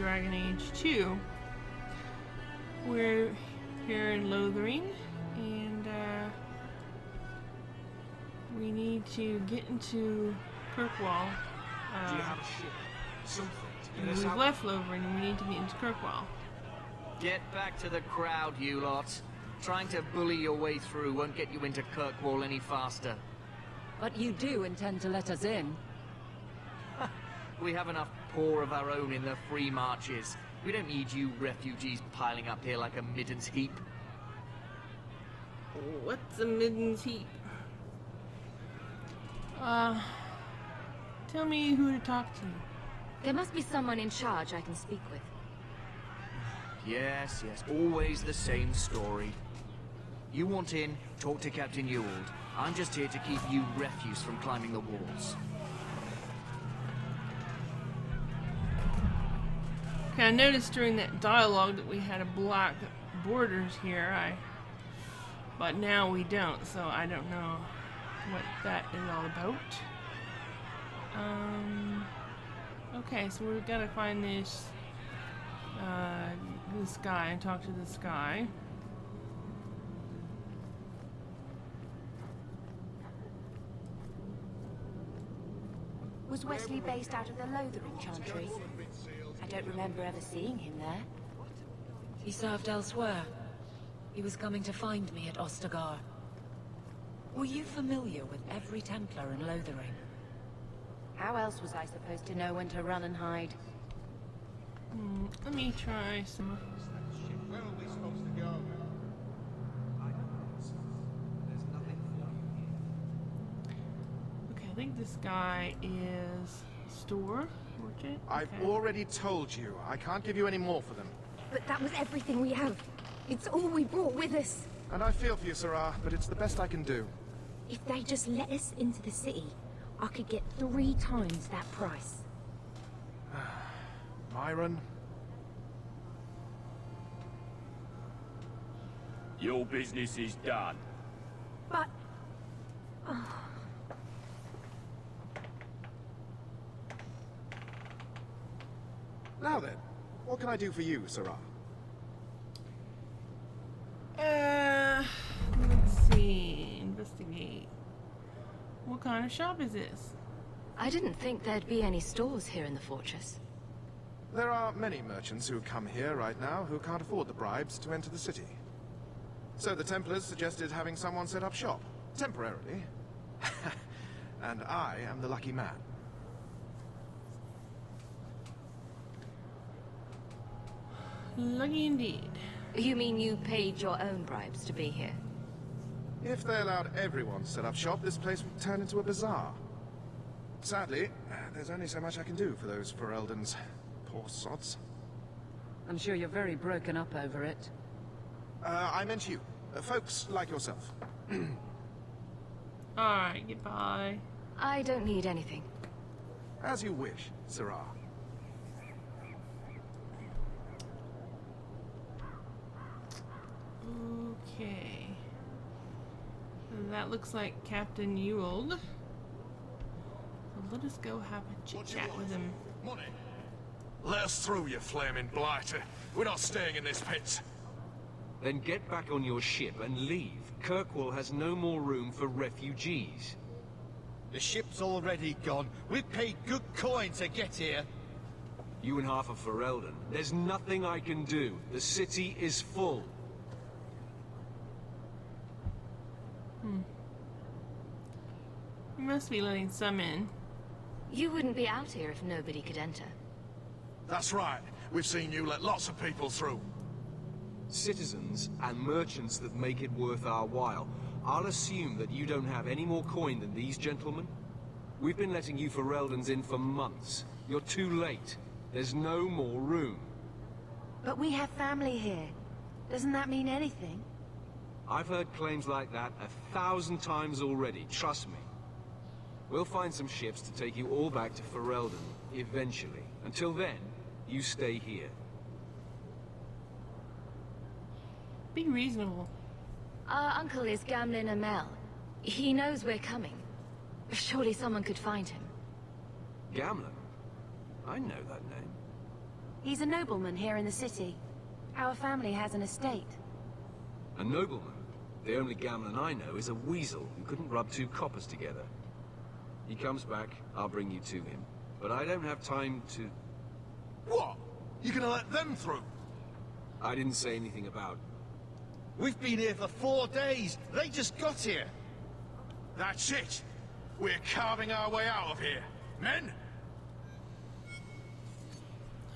Dragon Age 2. We're here in Lothering, and we need to get into Kirkwall. Do you have a ship? Something to get us We've out? left Lothering, and we need to get into Kirkwall. Get back to the crowd, you lot. Trying to bully your way through won't get you into Kirkwall any faster. But you do intend to let us in. We have enough poor of our own in the free marches. We don't need you refugees piling up here like a middens heap. What's a middens heap? Tell me who to talk to. There must be someone in charge I can speak with. Yes, always the same story. You want in, talk to Captain Ewald. I'm just here to keep you refuse from climbing the walls. Okay, I noticed during that dialogue that we had a black borders here, but now we don't, so I don't know what that is all about. Okay, so we've got to find this guy and talk to this guy. Was Wesley based out of the Lothering Chantry? I don't remember ever seeing him there. He served elsewhere. He was coming to find me at Ostagar. Were you familiar with every Templar in Lothering? How else was I supposed to know when to run and hide? Let me try some. Where are we supposed to go? I don't know. There's nothing for you here. Okay, I think this guy is store merchant. I've already told you. I can't give you any more for them. But that was everything we have. It's all we brought with us. And I feel for you, Sarah, but it's the best I can do. If they just let us into the city, I could get 3 times that price. Myron? Your business is done. But... Now then, what can I do for you, Sarah? Let's see. Investigate. What kind of shop is this? I didn't think there'd be any stores here in the fortress. There are many merchants who come here right now who can't afford the bribes to enter the city. So the Templars suggested having someone set up shop, temporarily. And I am the lucky man. Lucky indeed. You mean you paid your own bribes to be here? If they allowed everyone to set up shop, this place would turn into a bazaar. Sadly, there's only so much I can do for those Fereldans. Poor sods. I'm sure you're very broken up over it. I meant you. Folks like yourself. Alright, goodbye. I don't need anything. As you wish, Sarah. Okay. That looks like Captain Ewald. So let us go have a chit-chat with him. Money? Let us through, you flaming blighter. We're not staying in this pit. Then get back on your ship and leave. Kirkwall has no more room for refugees. The ship's already gone. We paid good coin to get here. You and half of Ferelden. There's nothing I can do. The city is full. You must be letting some in. You wouldn't be out here if nobody could enter. That's right. We've seen you let lots of people through. Citizens and merchants that make it worth our while. I'll assume that you don't have any more coin than these gentlemen. We've been letting you Fereldans in for months. You're too late. There's no more room. But we have family here. Doesn't that mean anything? I've heard claims like that 1,000 times already, trust me. We'll find some ships to take you all back to Ferelden, eventually. Until then, you stay here. Be reasonable. Our uncle is Gamlin Amel. He knows we're coming. Surely someone could find him. Gamlin? I know that name. He's a nobleman here in the city. Our family has an estate. A nobleman? The only gammon I know is a weasel who couldn't rub two coppers together. He comes back, I'll bring you to him. But I don't have time to... What? You gonna let them through? I didn't say anything about... We've been here for 4 days. They just got here. That's it. We're carving our way out of here. Men?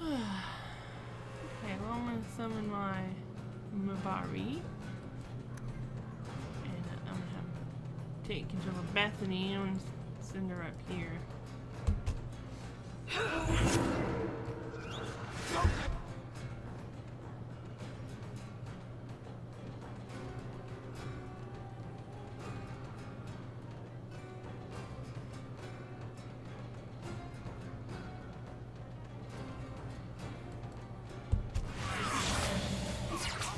Okay, well, I'm gonna summon my Mabari. And I'm gonna have take control of Bethany and send her up here.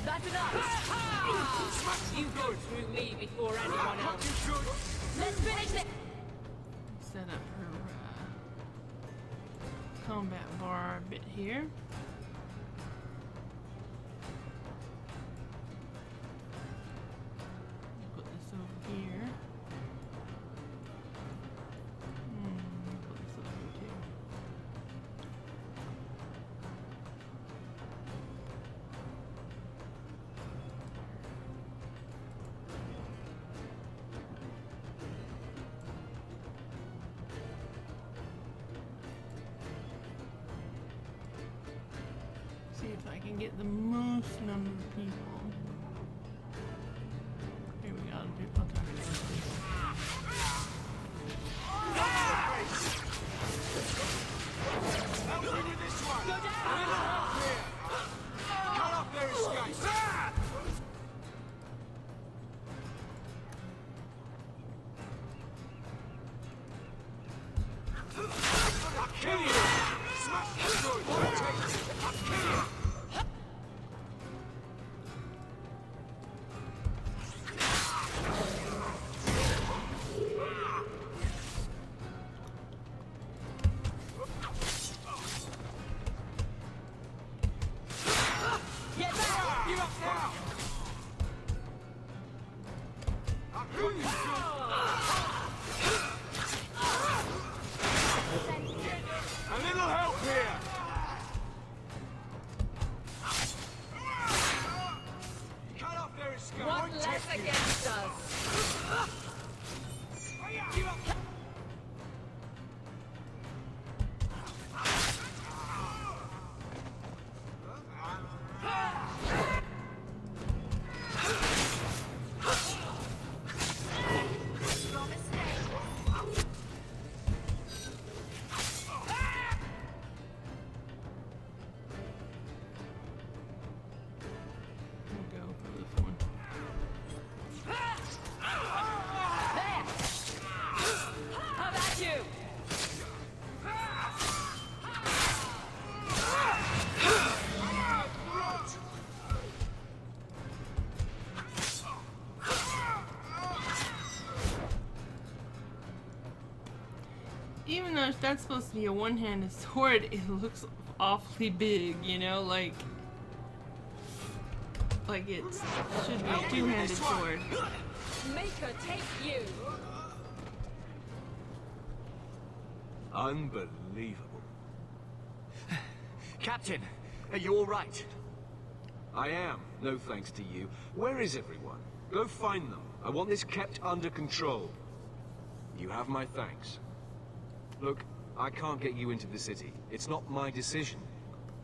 That's enough! You go through me before anyone else. Let's finish it! Set up her combat bar a bit here. Put this over here. Put this over here too. See if I can get the most number of people. Here we go. I'll target this. Cut off their escape! I'll kill you! Smash the door! I'll kill you! Get back! Give up now! I'll kill you! A little help here! Cut off their escape! One less against us. Give up! We'll go for this one. There! How about you? Even though that's supposed to be a one-handed sword, it looks awfully big, you know, like it should be a two-handed sword. Make her take you! Unbelievable. Captain, are you all right? I am, no thanks to you. Where is everyone? Go find them. I want this kept under control. You have my thanks. Look, I can't get you into the city. It's not my decision.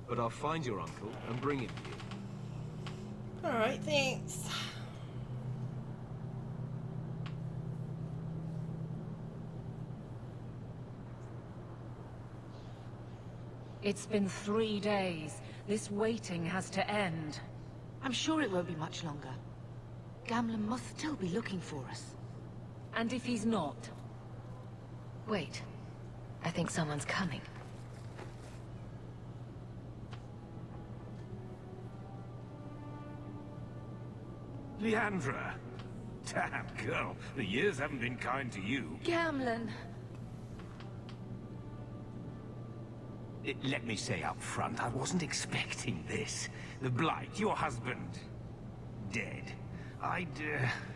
But I'll find your uncle and bring him here. Alright, thanks. It's been 3 days. This waiting has to end. I'm sure it won't be much longer. Gamlen must still be looking for us. And if he's not? Wait. I think someone's coming. Leandra. Damn, girl. The years haven't been kind to you. Gamlen! Let me say up front, I wasn't expecting this. The Blight, your husband, dead. I'd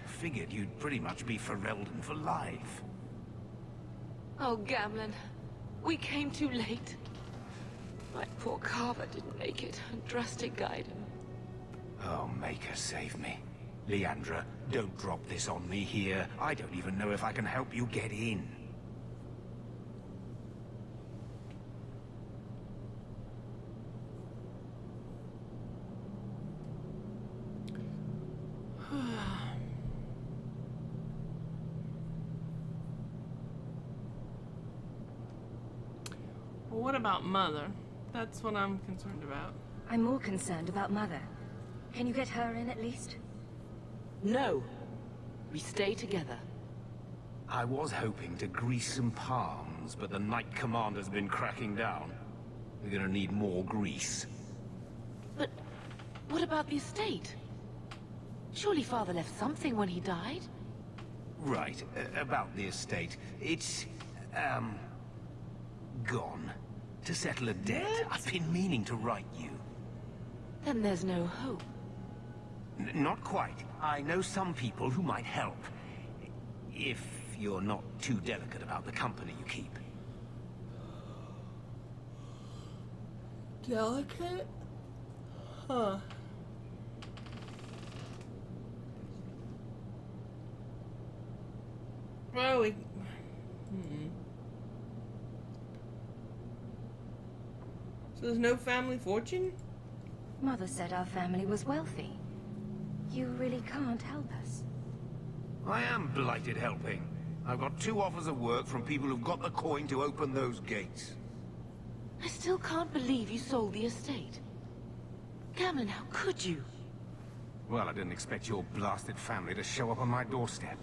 figured you'd pretty much be Ferelden for life. Oh, Gamlen. We came too late. My poor Carver didn't make it, and Drastic guided him. Oh, Maker, save me. Leandra, don't drop this on me here. I don't even know if I can help you get in. Well, what about Mother? That's what I'm concerned about. I'm more concerned about Mother. Can you get her in at least? No. We stay together. I was hoping to grease some palms, but the Knight Commander's been cracking down. We're gonna need more grease. But what about the estate? Surely Father left something when he died? Right, about the estate. It's, gone. To settle a debt. What? I've been meaning to write you. Then there's no hope. Not quite. I know some people who might help. If you're not too delicate about the company you keep. Delicate? Huh. Well, we... So there's no family fortune? Mother said our family was wealthy. You really can't help us. I am blighted helping. I've got 2 offers of work from people who've got the coin to open those gates. I still can't believe you sold the estate. Gamlen, how could you? Well, I didn't expect your blasted family to show up on my doorstep.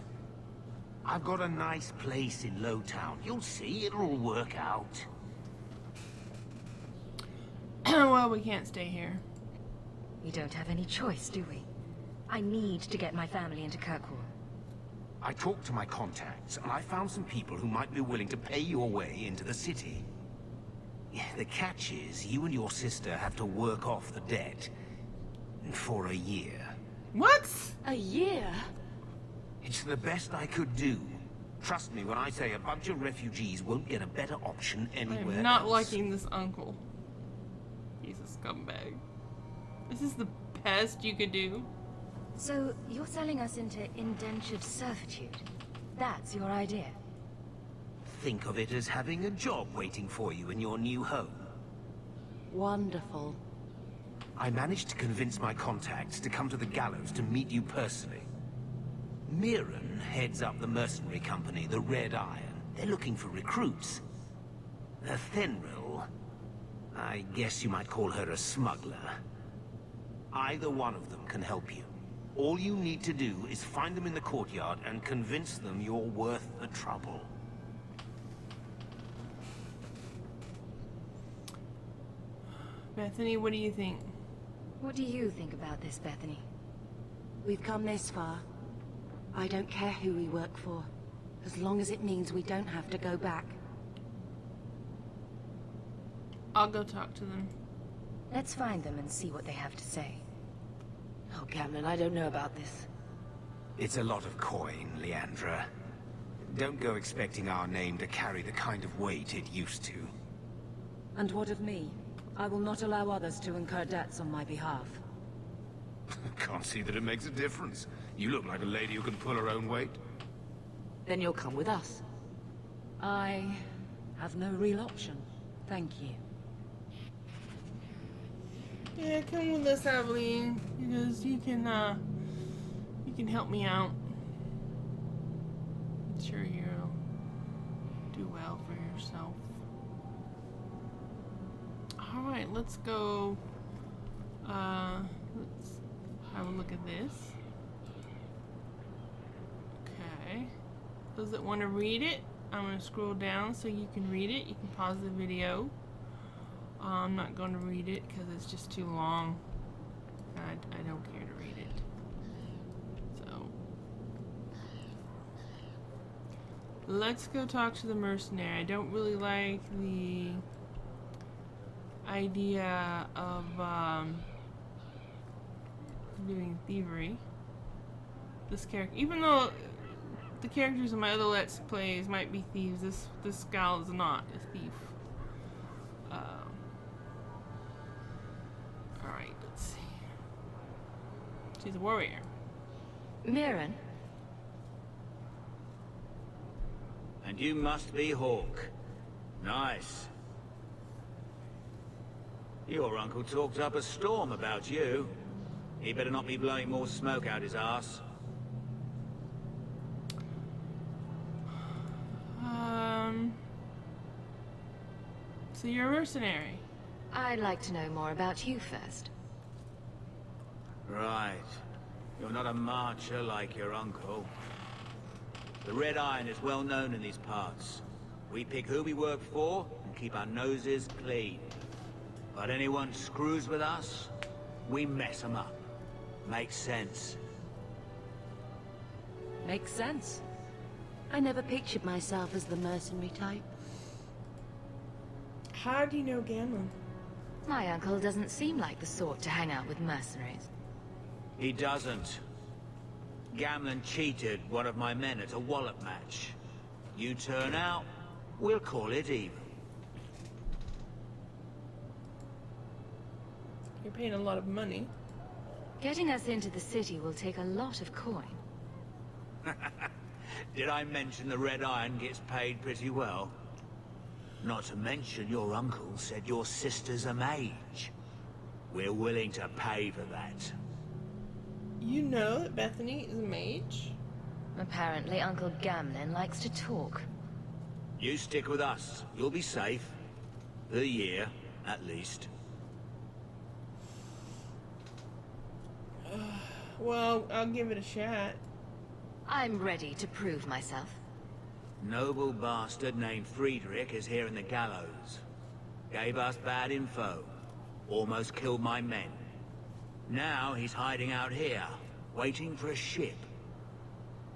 I've got a nice place in Lowtown. You'll see, it'll all work out. Well, we can't stay here. We don't have any choice, do we? I need to get my family into Kirkwall. I talked to my contacts, and I found some people who might be willing to pay your way into the city. The catch is, you and your sister have to work off the debt for a year. What? A year? It's the best I could do. Trust me when I say a bunch of refugees won't get a better option anywhere I'm not else. liking this uncle. He's a scumbag. This is the best you could do. So, you're selling us into indentured servitude? That's your idea? Think of it as having a job waiting for you in your new home. Wonderful. I managed to convince my contacts to come to the gallows to meet you personally. Mirren heads up the mercenary company, the Red Iron. They're looking for recruits. Thenril, I guess you might call her a smuggler. Either one of them can help you. All you need to do is find them in the courtyard and convince them you're worth the trouble. Bethany, what do you think? What do you think about this, Bethany? We've come this far. I don't care who we work for, as long as it means we don't have to go back. I'll go talk to them. Let's find them and see what they have to say. Oh, Gamlen, I don't know about this. It's a lot of coin, Leandra. Don't go expecting our name to carry the kind of weight it used to. And what of me? I will not allow others to incur debts on my behalf. Can't see that it makes a difference. You look like a lady who can pull her own weight. Then you'll come with us. I have no real option. Thank you. Yeah, come with us, Aveline, because you can help me out. I'm sure you'll do well for yourself. Alright, let's go, let's have a look at this. Okay. Those that want to read it, I'm going to scroll down so you can read it. You can pause the video. I'm not going to read it because it's just too long. I don't care to read it. So, let's go talk to the mercenary. I don't really like the idea of doing thievery. This character, even though the characters in my other Let's Plays might be thieves, this gal is not a thief. Alright, let's see. She's a warrior. Mirren? And you must be Hawk. Nice. Your uncle talked up a storm about you. He better not be blowing more smoke out his ass. So you're a mercenary? I'd like to know more about you first. Right. You're not a marcher like your uncle. The Red Iron is well known in these parts. We pick who we work for and keep our noses clean. But anyone screws with us, we mess them up. Makes sense. Makes sense. I never pictured myself as the mercenary type. How do you know Gamlin? My uncle doesn't seem like the sort to hang out with mercenaries. He doesn't. Gamlin cheated one of my men at a wallop match. You turn out, we'll call it even. You're paying a lot of money. Getting us into the city will take a lot of coin. Did I mention the Red Iron gets paid pretty well? Not to mention your uncle said your sister's a mage. We're willing to pay for that. You know that Bethany is a mage? Apparently Uncle Gamlin likes to talk. You stick with us. You'll be safe. For a year, at least. Well, I'll give it a shot. I'm ready to prove myself. Noble bastard named Friedrich is here in the gallows. Gave us bad info. Almost killed my men. Now he's hiding out here, waiting for a ship.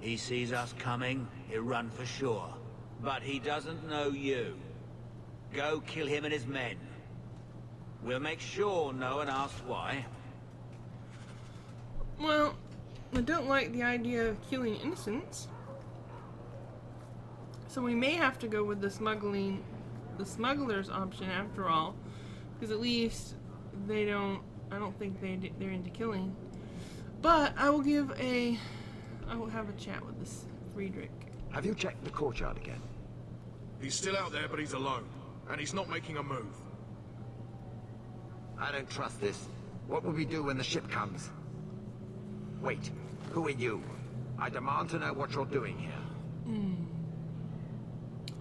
He sees us coming, he'll run for sure. But he doesn't know you. Go kill him and his men. We'll make sure no one asks why. Well, I don't like the idea of killing innocents. So we may have to go with the smuggler's option after all, because at least I don't think they're into killing. But I will have a chat with this Friedrich. Have you checked the courtyard again? He's still out there, but he's alone. And he's not making a move. I don't trust this. What will we do when the ship comes? Wait, who are you? I demand to know what you're doing here.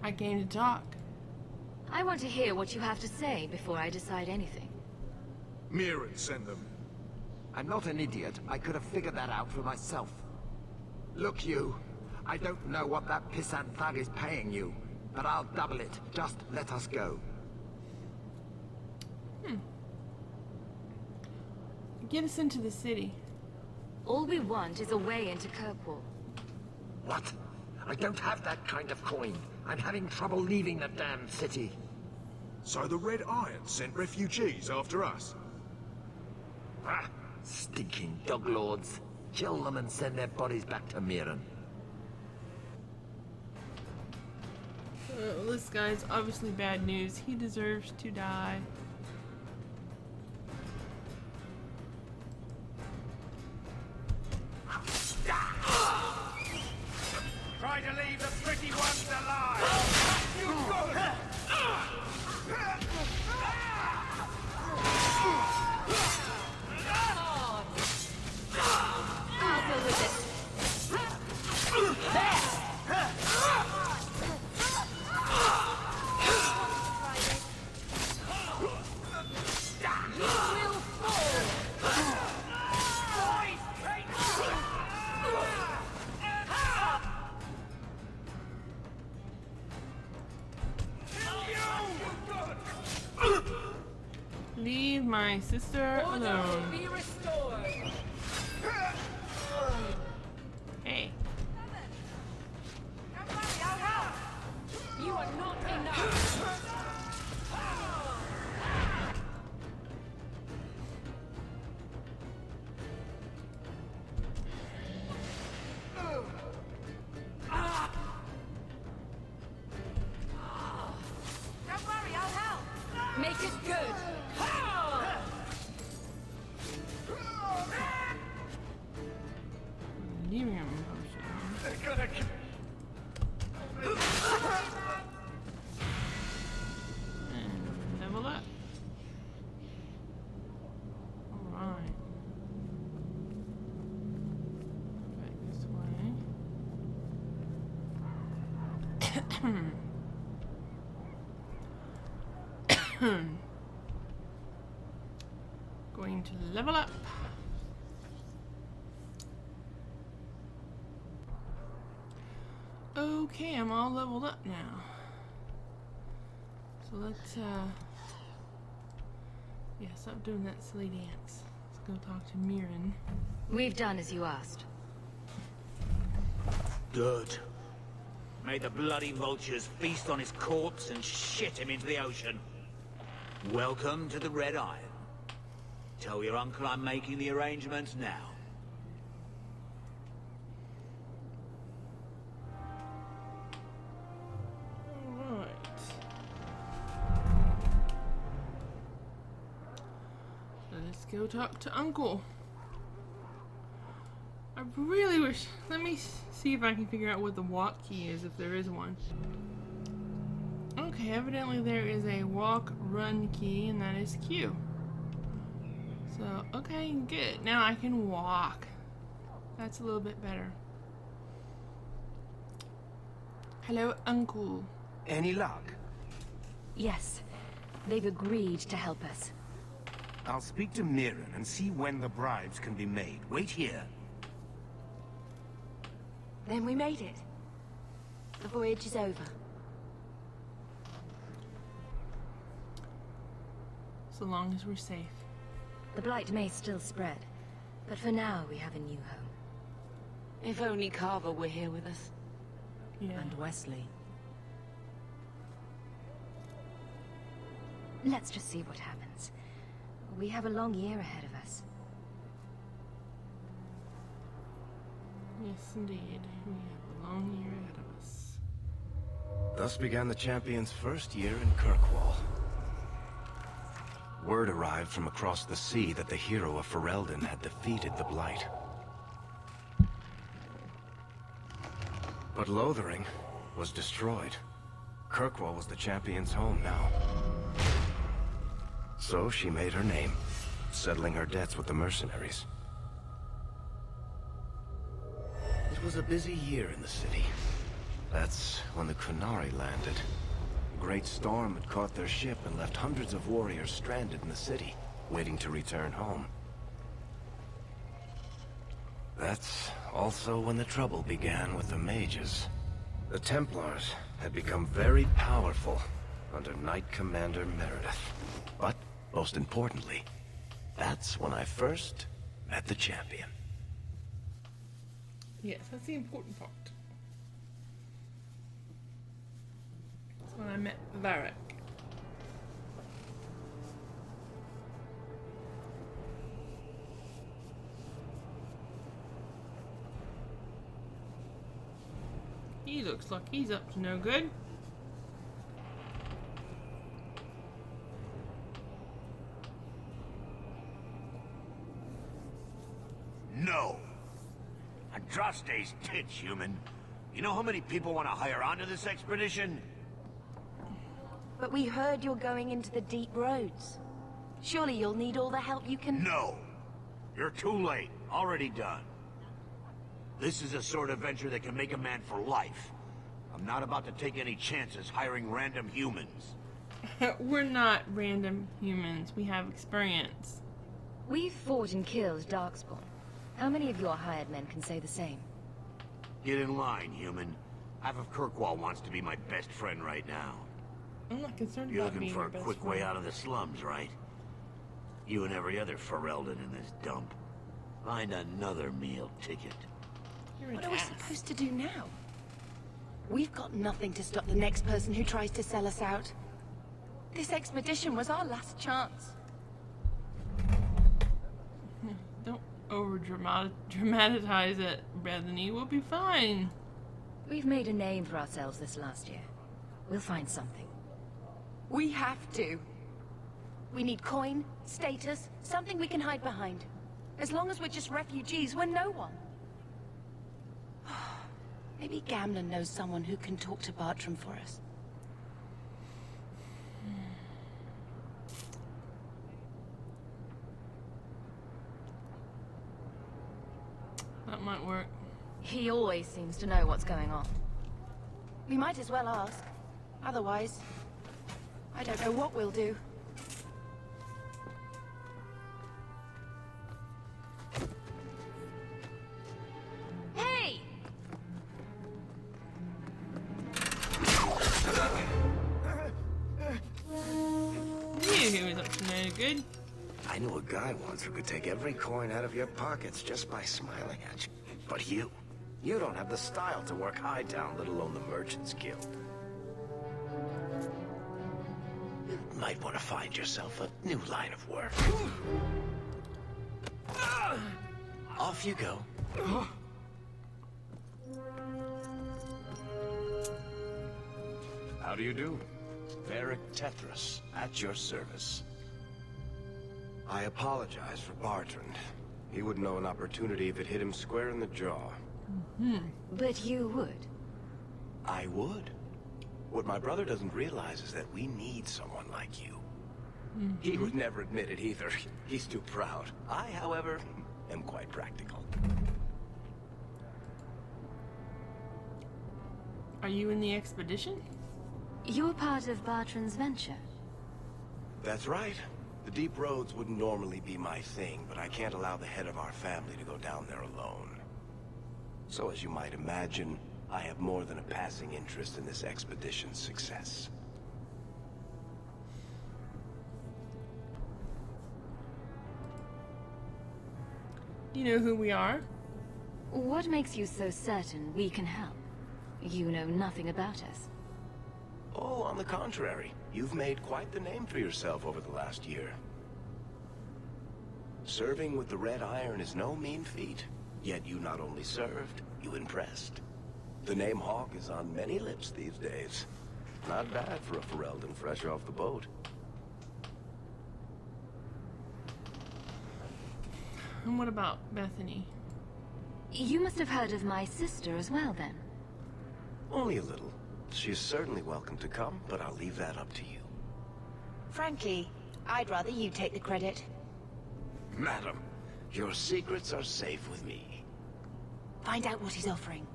I came to talk. I want to hear what you have to say before I decide anything. Mirren sent them. I'm not an idiot. I could have figured that out for myself. Look, you. I don't know what that pissant thug is paying you, but I'll double it. Just let us go. Get us into the city. All we want is a way into Kirkwall. What? I don't have that kind of coin. I'm having trouble leaving the damn city. So the Red Iron sent refugees after us? Ah, stinking dog lords. Kill them and send their bodies back to Mirren. This guy's obviously bad news. He deserves to die. Try to leave the pretty ones alive! You got I'll deal with this. Leave my sister alone. Be restored. Hey. You are not enough. Delirium potion. And level up. Alright. Back this way. Going to level up. Okay, I'm all leveled up now. So let's yeah, stop doing that silly dance. Let's go talk to Mirren. We've done as you asked. Good. May the bloody vultures feast on his corpse and shit him into the ocean. Welcome to the Red Iron. Tell your uncle I'm making the arrangements now. Alright. Let's go talk to Uncle. I really wish... Let me see if I can figure out what the walk key is, if there is one. Okay, evidently there is a walk-run key, and that is Q. So, okay, good. Now I can walk. That's a little bit better. Hello, Uncle. Any luck? Yes, they've agreed to help us. I'll speak to Mirren and see when the bribes can be made. Wait here. Then we made it. The voyage is over. So long as we're safe. The blight may still spread, but for now we have a new home. If only Carver were here with us. Yeah. And Wesley. Let's just see what happens. We have a long year ahead of us. Yes, indeed. We have a long year ahead of us. Thus began the Champion's first year in Kirkwall. Word arrived from across the sea that the hero of Ferelden had defeated the Blight. But Lothering was destroyed. Kirkwall was the Champion's home now. So she made her name, settling her debts with the mercenaries. It was a busy year in the city. That's when the Kunari landed. A great storm had caught their ship and left hundreds of warriors stranded in the city, waiting to return home. That's also when the trouble began with the mages. The Templars had become very powerful under Knight Commander Meredith. But, most importantly, that's when I first met the Champion. Yes, that's the important part. That's when I met Varric. He looks like he's up to no good. No. Andraste's tits, human. You know how many people want to hire onto this expedition? But we heard you're going into the deep roads. Surely you'll need all the help you can... No. You're too late. Already done. This is a sort of venture that can make a man for life. I'm not about to take any chances hiring random humans. We're not random humans. We have experience. We've fought and killed Darkspawn. How many of your hired men can say the same? Get in line, human. Half of Kirkwall wants to be my best friend right now. I'm not concerned You're about looking being for your a best quick friend. way out of the slums, right? You and every other Ferelden in this dump. Find another meal ticket. You're an What are we ass. supposed to do now? We've got nothing to stop the next person who tries to sell us out. This expedition was our last chance. Don't dramatize it, Bethany. We'll be fine. We've made a name for ourselves this last year. We'll find something. We have to. We need coin, status, something we can hide behind. As long as we're just refugees, we're no one. Maybe Gamlen knows someone who can talk to Bartram for us. That might work. He always seems to know what's going on. We might as well ask. Otherwise, I don't know what we'll do. Hey! Knew he was up to no good. I knew a guy once who could take every coin out of your pockets just by smiling at you. But you don't have the style to work Hightown, let alone the Merchants Guild. You might want to find yourself a new line of work. Off you go. How do you do? Varric Tethras, at your service. I apologize for Bartrand. He wouldn't know an opportunity if it hit him square in the jaw. But you would. I would. What my brother doesn't realize is that we need someone like you. He would never admit it either. He's too proud. I, however, am quite practical. Are you in the expedition? You're part of Bartrand's venture. That's right. The deep roads wouldn't normally be my thing, but I can't allow the head of our family to go down there alone. So as you might imagine, I have more than a passing interest in this expedition's success. You know who we are? What makes you so certain we can help? You know nothing about us. Oh, on the contrary. You've made quite the name for yourself over the last year. Serving with the Red Iron is no mean feat. Yet you not only served, you impressed. The name Hawk is on many lips these days. Not bad for a Ferelden fresh off the boat. And what about Bethany? You must have heard of my sister as well, then. Only a little. She's certainly welcome to come, but I'll leave that up to you. Frankly, I'd rather you take the credit. Madam, your secrets are safe with me. Find out what he's offering.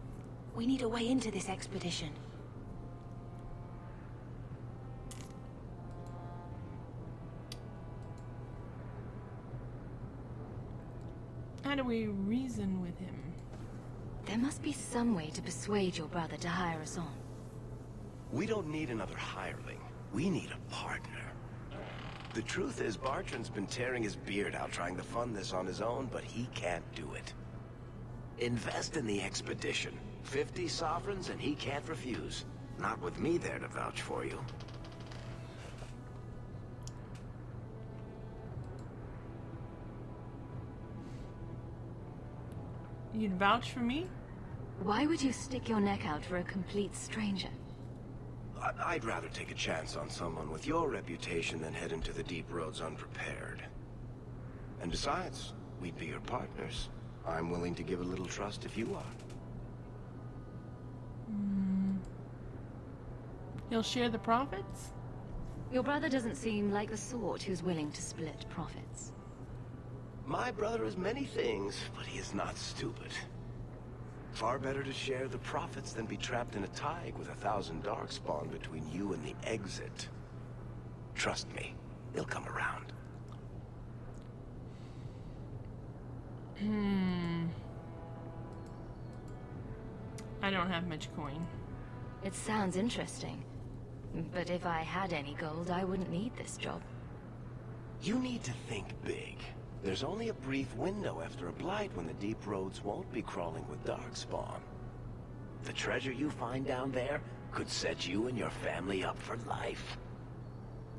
We need a way into this expedition. How do we reason with him? There must be some way to persuade your brother to hire us on. We don't need another hireling. We need a partner. The truth is, Bartrand's been tearing his beard out trying to fund this on his own, but he can't do it. Invest in the expedition. 50 sovereigns and he can't refuse. Not with me there to vouch for you. You'd vouch for me? Why would you stick your neck out for a complete stranger? I'd rather take a chance on someone with your reputation than head into the deep roads unprepared. And besides, we'd be your partners. I'm willing to give a little trust if you are. He'll share the profits? Your brother doesn't seem like the sort who's willing to split profits. My brother is many things, but he is not stupid. Far better to share the profits than be trapped in a tide with 1,000 darkspawn between you and the exit. Trust me, he'll come around. I don't have much coin. It sounds interesting. But if I had any gold, I wouldn't need this job. You need to think big. There's only a brief window after a blight when the deep roads won't be crawling with darkspawn. The treasure you find down there could set you and your family up for life.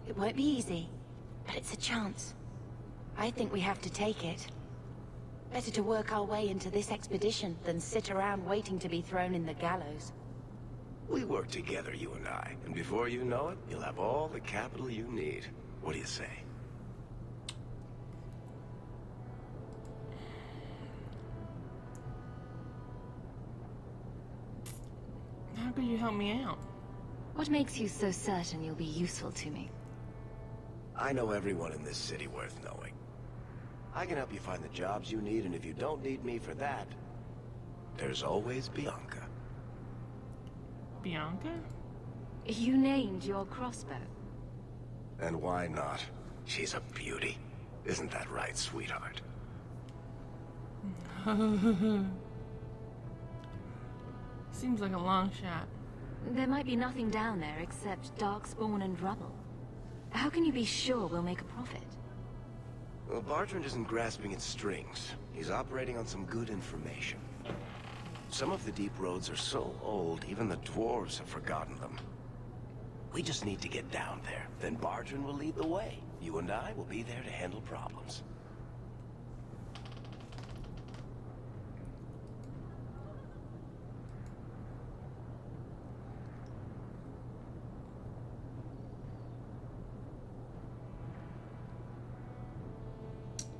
It won't be easy, but it's a chance. I think we have to take it. Better to work our way into this expedition than sit around waiting to be thrown in the gallows. We work together, you and I, and before you know it, you'll have all the capital you need. What do you say? could you help me out? What makes you so certain you'll be useful to me? I know everyone in this city worth knowing. I can help you find the jobs you need, and if you don't need me for that, there's always Bianca. Bianca? You named your crossbow. And why not? She's a beauty. Isn't that right, sweetheart? Seems like a long shot. There might be nothing down there except darkspawn and rubble. How can you be sure we'll make a profit? Well, Bartrand isn't grasping at strings. He's operating on some good information. Some of the deep roads are so old, even the dwarves have forgotten them. We just need to get down there. Then Bartrand will lead the way. You and I will be there to handle problems.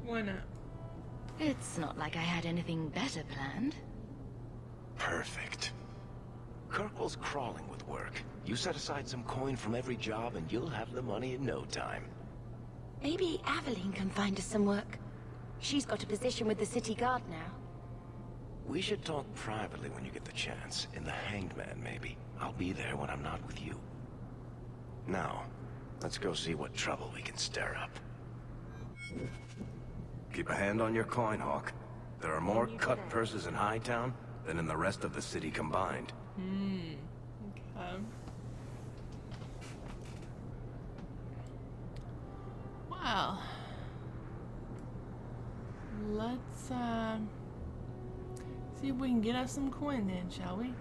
Why not? It's not like I had anything better planned. Perfect. Kirkwall's crawling with work. You set aside some coin from every job and you'll have the money in no time. Maybe Aveline can find us some work. She's got a position with the city guard now. We should talk privately when you get the chance. In the Hanged Man, maybe. I'll be there when I'm not with you. Now, let's go see what trouble we can stir up. Keep a hand on your coin, Hawk. There are more cut purses in Hightown than in the rest of the city combined. Okay. Well, let's see if we can get us some coin then, shall we?